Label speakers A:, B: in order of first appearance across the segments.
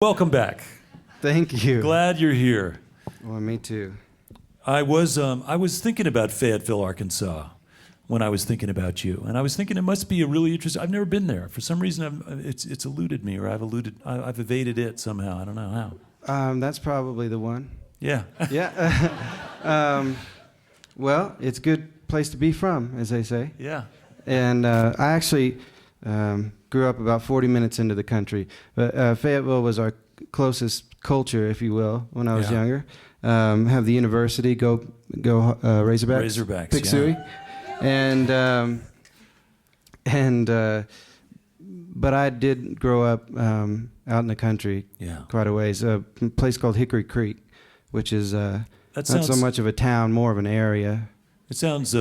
A: Welcome back.
B: Thank you.
A: Glad you're here.
B: Well, me too.
A: I was thinking about Fayetteville, Arkansas, when I was thinking about you, and I was thinking it must be a really interesting. I've never been there. For some reason, it's eluded me, or I've evaded it somehow. I don't know how.
B: That's probably the one.
A: Yeah.
B: Yeah. Well, it's a good place to be from, as they say.
A: Yeah.
B: And I actually grew up about 40 minutes into the country. But Fayetteville was our closest culture, if you will, when I was younger. Have the university, go Razorbacks.
A: Razorbacks,
B: Pixui.
A: Yeah.
B: But I did grow up out in the country quite a ways. A place called Hickory Creek, which is not so much of a town, more of an area.
A: It sounds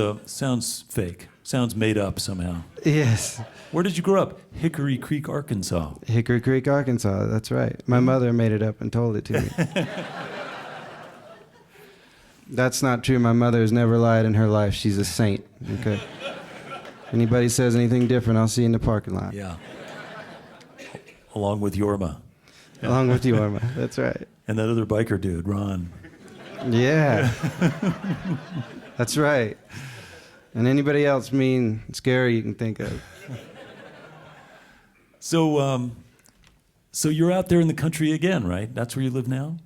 A: fake. Sounds made up somehow.
B: Yes.
A: Where did you grow up? Hickory Creek, Arkansas.
B: Hickory Creek, Arkansas. That's right. My mother made it up and told it to me. That's not true. My mother has never lied in her life. She's a saint. Okay. Anybody says anything different, I'll see you in the parking lot.
A: Yeah. Along with Yorma.
B: Along with Yorma. That's right.
A: And that other biker dude, Ron.
B: Yeah. That's right. And anybody else mean, scary you can think of.
A: So you're out there in the country again, right? That's where you live now?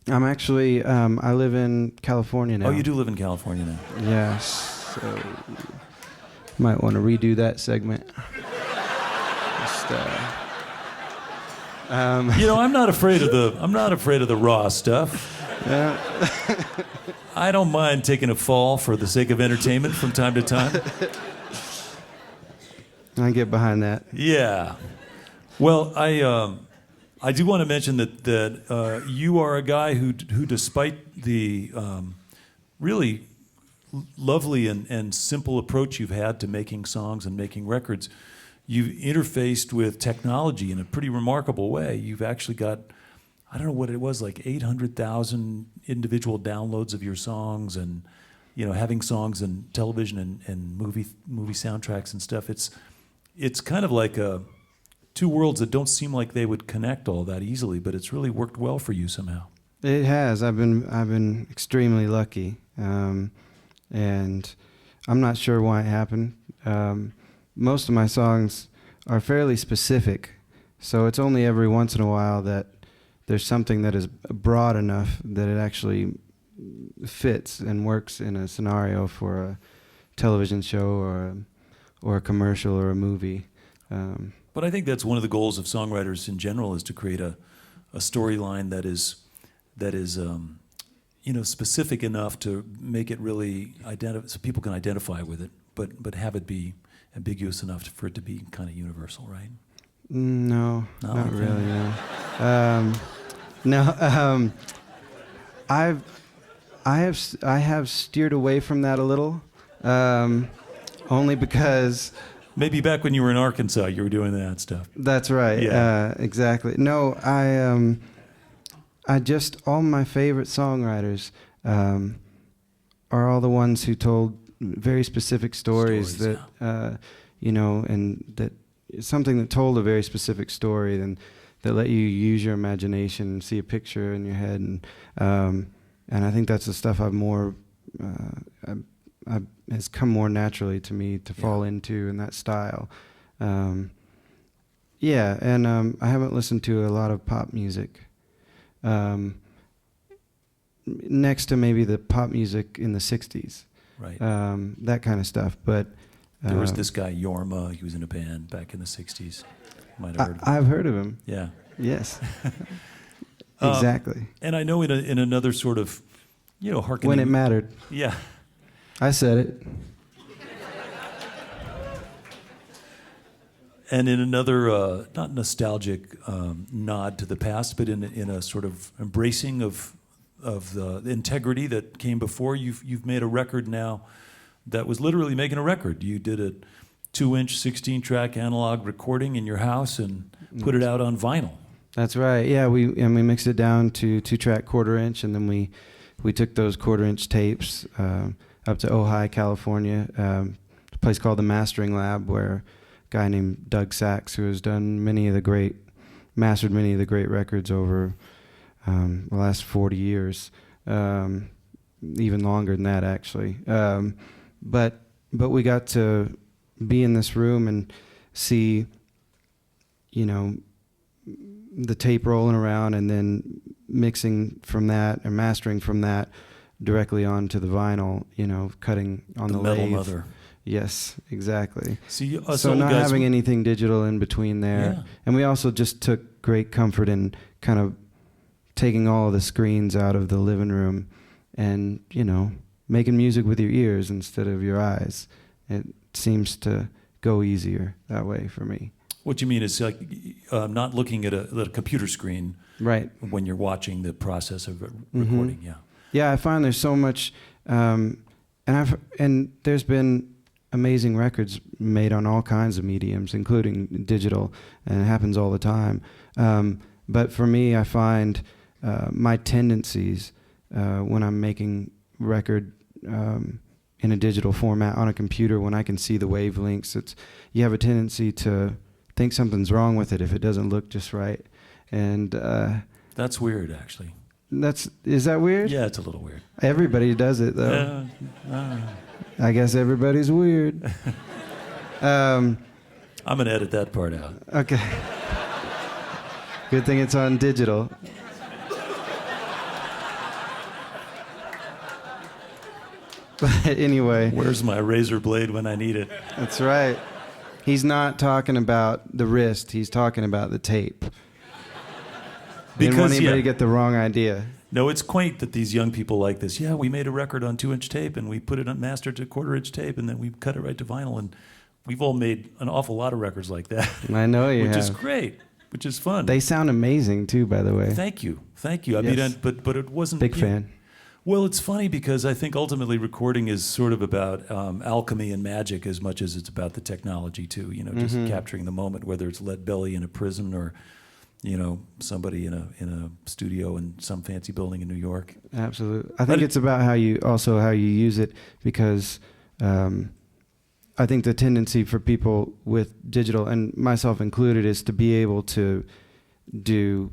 B: I'm actually, I live in California now.
A: Oh, you do live in California now?
B: Yes. So might want to redo that segment. Just,
A: I'm not afraid of the raw stuff.
B: Yeah.
A: I don't mind taking a fall for the sake of entertainment from time to time.
B: I get behind that.
A: Yeah. Well, I do want to mention that you are a guy who despite the really lovely and simple approach you've had to making songs and making records, you've interfaced with technology in a pretty remarkable way. You've actually got, I don't know what it was, like 800,000 individual downloads of your songs, and having songs in television and movie soundtracks and stuff. It's kind of like two worlds that don't seem like they would connect all that easily, but it's really worked well for you somehow.
B: It has. I've been extremely lucky, and I'm not sure why it happened. Most of my songs are fairly specific, so it's only every once in a while that there's something that is broad enough that it actually fits and works in a scenario for a television show or a commercial or a movie.
A: But I think that's one of the goals of songwriters in general, is to create a storyline that is specific enough to make it really so people can identify with it, but have it be ambiguous enough for it to be kind of universal, right?
B: No, not really. No. I have steered away from that a little, only because.
A: Maybe back when you were in Arkansas, you were doing that stuff.
B: That's right.
A: Yeah.
B: Exactly. No, I just, all my favorite songwriters are all the ones who told very specific stories that, and that something that told a very specific story, and that let you use your imagination and see a picture in your head, and I think that's the stuff has come more naturally to me to fall into in that style. And I haven't listened to a lot of pop music. Next to maybe the pop music in the 60s.
A: Right.
B: That kind of stuff. But
A: there was this guy, Yorma, he was in a band back in the 60s. Might have heard of him.
B: I've heard of him.
A: Yeah.
B: Yes. Exactly.
A: And I know in another sort of, hearkening.
B: When it mattered.
A: Yeah.
B: I said it.
A: And in another, not nostalgic nod to the past, but in a sort of embracing of the integrity that came before, you've made a record now that was literally making a record. You did a 2-inch 16-track analog recording in your house and put it out on vinyl. That's
B: right. Yeah, we mixed it down to 2-track 1/4-inch, and then we took those 1/4-inch tapes up to Ojai, California, a place called the Mastering Lab, where a guy named Doug Sachs, who has done many of the great mastered many of the great records over the last 40 years, even longer than that actually. But we got to be in this room and see, you know, the tape rolling around and then mixing from that and mastering from that directly onto the vinyl, you know, cutting on the
A: metal
B: lathe.
A: mother.
B: Yes, exactly.
A: See, us
B: So
A: old
B: not
A: guys,
B: having anything digital in between there.
A: Yeah.
B: And we also just took great comfort in kind of taking all of the screens out of the living room and, you know, making music with your ears instead of your eyes. It seems to go easier that way for me.
A: What you mean is like not looking at a computer screen,
B: Right.
A: when you're watching the process of recording. Yeah.
B: Yeah, I find there's so much, and there's been amazing records made on all kinds of mediums, including digital, and it happens all the time. But for me, I find my tendencies when I'm making record in a digital format on a computer, when I can see the wavelengths, you have a tendency to think something's wrong with it if it doesn't look just right. And
A: That's weird, actually.
B: is that weird?
A: Yeah, it's a little weird.
B: Everybody does it though. I guess everybody's weird.
A: I'm going to edit that part out.
B: Okay. Good thing it's on digital. But anyway.
A: Where's my razor blade when I need it?
B: That's right. He's not talking about the wrist. He's talking about the tape. Didn't want anybody to get the wrong idea.
A: No, it's quaint that these young people like this. Yeah, we made a record on 2-inch tape, and we put it on mastered to 1/4-inch tape, and then we cut it right to vinyl. And we've all made an awful lot of records like that.
B: I know you
A: which
B: have.
A: is great, which is fun.
B: They sound amazing too, by the way.
A: Thank you. I
B: Yes.
A: mean, but it wasn't...
B: Big fan.
A: Well, it's funny because I think ultimately recording is sort of about alchemy and magic as much as it's about the technology too. You know, just capturing the moment, whether it's Lead Belly in a prison or, you know, somebody in a studio in some fancy building in New York.
B: Absolutely. I think it's about how you use it, because I think the tendency for people with digital, and myself included, is to be able to do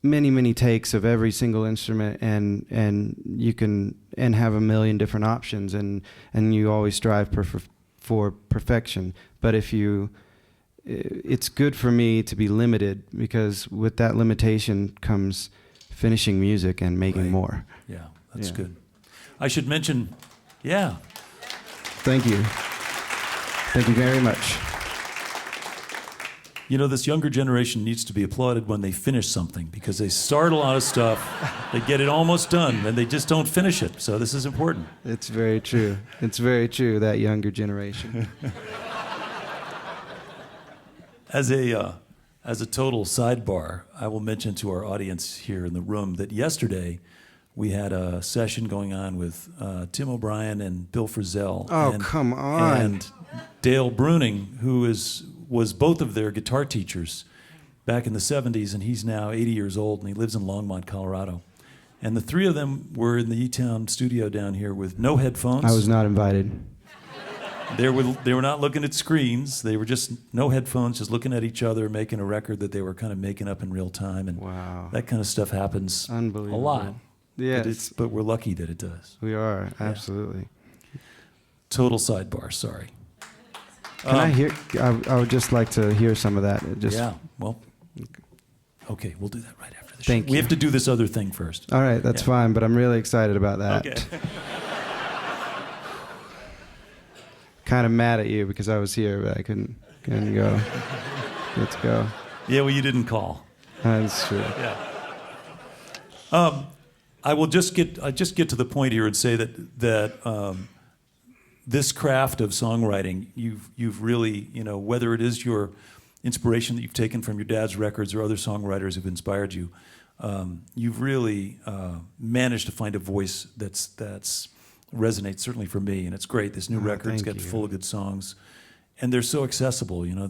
B: many takes of every single instrument, and you can have a million different options, and you always strive for perfection. But it's good for me to be limited, because with that limitation comes finishing music and making more.
A: Yeah, that's good. I should mention,
B: Thank you. Thank you very much.
A: You know, this younger generation needs to be applauded when they finish something, because they start a lot of stuff, they get it almost done, and they just don't finish it. So this is important.
B: It's very true. It's very true, that younger generation.
A: As a total sidebar, I will mention to our audience here in the room that yesterday we had a session going on with Tim O'Brien and Bill Frisell.
B: Oh, come on.
A: And Dale Bruning, who was both of their guitar teachers back in the 70s, and he's now 80 years old, and he lives in Longmont, Colorado. And the three of them were in the eTown studio down here with no headphones.
B: I was not invited.
A: They were not looking at screens. They were just no headphones, just looking at each other, making a record that they were kind of making up in real time. And
B: Wow.
A: that kind of stuff happens a
B: Unbelievable.
A: lot.
B: Yes.
A: But we're lucky that it does.
B: We are, absolutely.
A: Total sidebar, sorry.
B: Can I hear? I would just like to hear some of that.
A: Okay, we'll do that right after the show.
B: Thank you.
A: We have to do this other thing first.
B: All right, that's fine, but I'm really excited about that.
A: Okay.
B: Kind of mad at you because I was here, but I couldn't go. Let's go.
A: Yeah, well, you didn't call.
B: That's true.
A: Yeah. I will just get to the point here and say that this craft of songwriting, you've really, you know, whether it is your inspiration that you've taken from your dad's records or other songwriters who've inspired you, you've really managed to find a voice that's resonates, certainly for me, and it's great. This new record's got full of good songs, and they're so accessible. You know,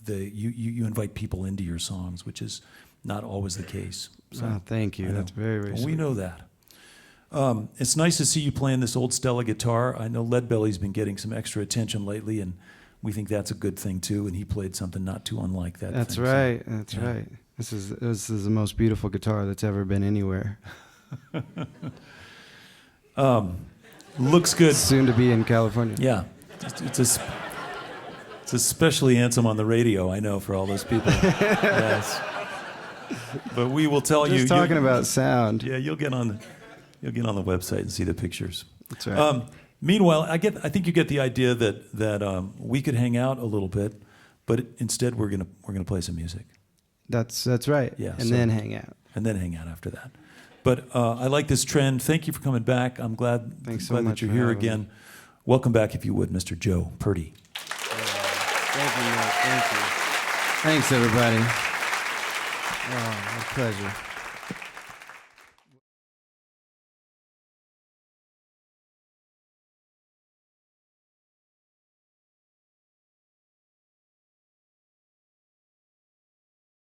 A: you invite people into your songs, which is not always the case. So,
B: thank you. That's very, very sweet.
A: We know that. It's nice to see you playing this old Stella guitar. I know Lead Belly's been getting some extra attention lately, and we think that's a good thing too. And he played something not too unlike that.
B: That's
A: thing,
B: right.
A: so,
B: That's
A: yeah.
B: right. This is the most beautiful guitar that's ever been anywhere.
A: Looks good.
B: Soon to be in California.
A: Yeah, it's especially handsome on the radio. I know for all those people. Yes, but we will tell you.
B: Just talking about sound.
A: Yeah, you'll get on the website and see the pictures.
B: That's right.
A: Meanwhile, I think you get the idea that we could hang out a little bit, but instead we're gonna play some music.
B: That's right.
A: Yeah,
B: and then hang out.
A: And then hang out after that. But I like this trend. Thank you for coming back. I'm glad,
B: Thanks so
A: glad
B: much
A: that you're
B: for
A: here
B: having
A: again.
B: me.
A: Welcome back, if you would, Mr. Joe Purdy.
B: Thank you, Matt. Thank you. Thanks, everybody. Oh, my pleasure.